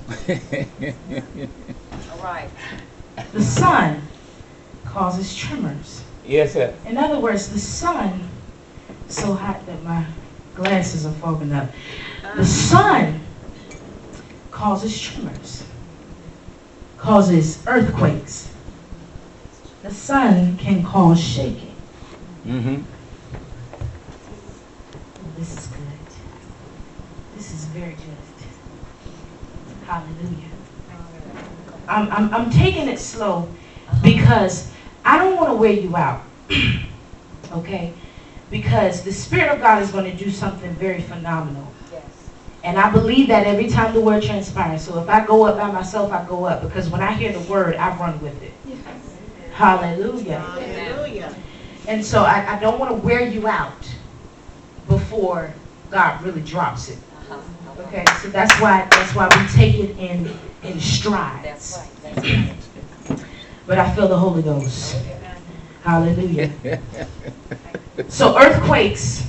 All right. The sun causes tremors. Yes, sir. In other words, the sun, so hot that my glasses are fogging up. The sun causes tremors, causes earthquakes. The sun can cause shaking. Mm-hmm. This is good. This is very good. Hallelujah. I'm taking it slow because I don't want to wear you out. Okay? Because the Spirit of God is going to do something very phenomenal. Yes. And I believe that every time the word transpires. So if I go up by myself, I go up. Because when I hear the word, I run with it. Yes. Hallelujah. Hallelujah. And so I don't want to wear you out before God really drops it. Okay, so that's why we take it in strides. That's right. That's right. But I feel the Holy Ghost. Hallelujah. So earthquakes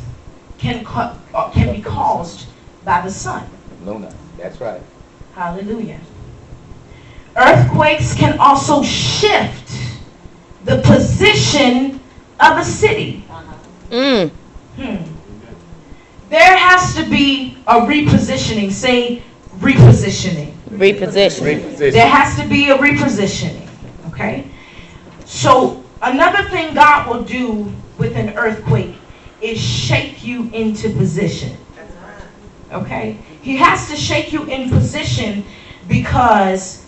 can be caused by the sun. Luna. That's right. Hallelujah. Earthquakes can also shift the position of a city. There has to be a repositioning. Say repositioning. Reposition. There has to be a repositioning. Okay? So another thing God will do with an earthquake is shake you into position. Okay? He has to shake you in position because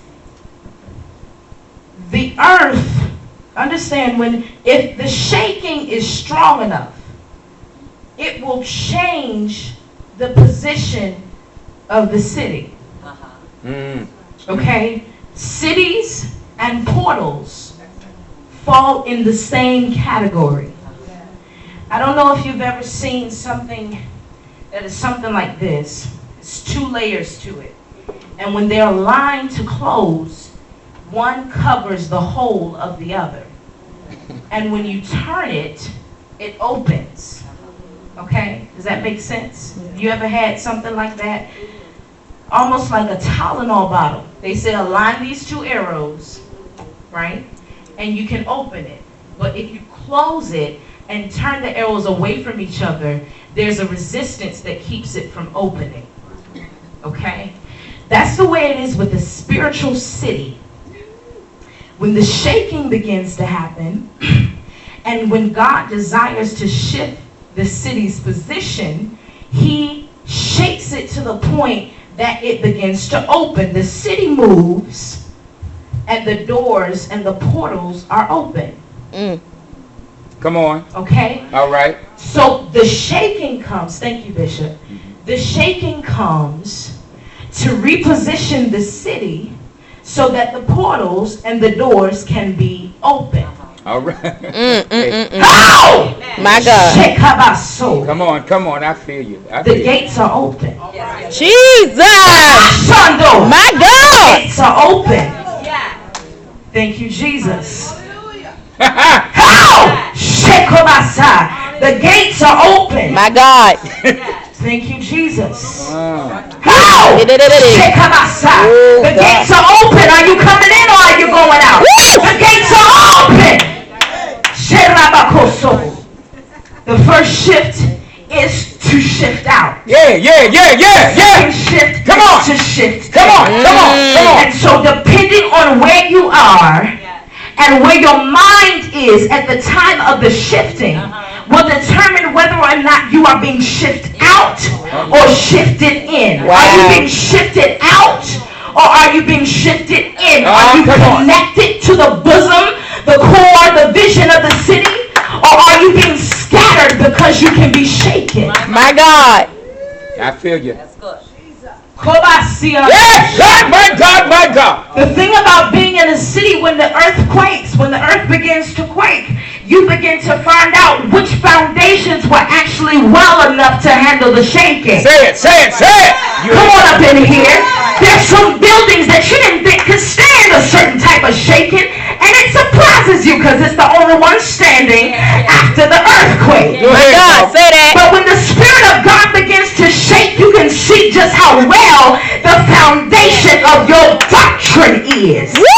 the earth, understand, if the shaking is strong enough, it will change the position of the city. Okay? Cities and portals fall in the same category. I don't know if you've ever seen something that is something like this. It's 2 layers to it. And when they're aligned to close, one covers the whole of the other. And when you turn it, it opens. Okay? Does that make sense? You ever had something like that? Almost like a Tylenol bottle. They say align these 2 arrows, right? And you can open it. But if you close it and turn the arrows away from each other, there's a resistance that keeps it from opening. Okay? That's the way it is with the spiritual city. When the shaking begins to happen, and when God desires to shift the city's position, he shakes it to the point that it begins to open. The city moves, and the doors and the portals are open. Come on. Okay? All right. So the shaking comes, thank you, Bishop. The shaking comes to reposition the city so that the portals and the doors can be open. All right. How? My God. Shekabaso. Come on. I feel you. The gates are open. Jesus. Shando. My God. Gates are open. Thank you, Jesus. How? Shekabasa. The gates are open. My God. Thank you, Jesus. Ah. How? Shekabasa. The gates are open. Are you coming in or are you going out? The gates are open. Sherabakoso. The first shift is to shift out. Yeah. Second shift Come on. is to shift. Come on. And so depending on where you are and where your mind is at the time of the shifting will determine whether or not you are being shifted out or shifted in. Wow. Are you being shifted out or are you being shifted in? Are you connected to the bosom, the core, the vision of the city? Or are you being scattered because you can be shaken? My God. I feel you. That's good. Yes, my God. The thing about being in a city when the earth quakes, when the earth begins to quake, you begin to find out which foundations were actually well enough to handle the shaking. Say it. Come on up in here. There's some buildings that you didn't think could stand a certain type of shaking, and it surprises you because it's the only one standing after the earthquake. My God, say that. But when the Spirit of God begins to shake, you can see just how well the foundation of is. Woo!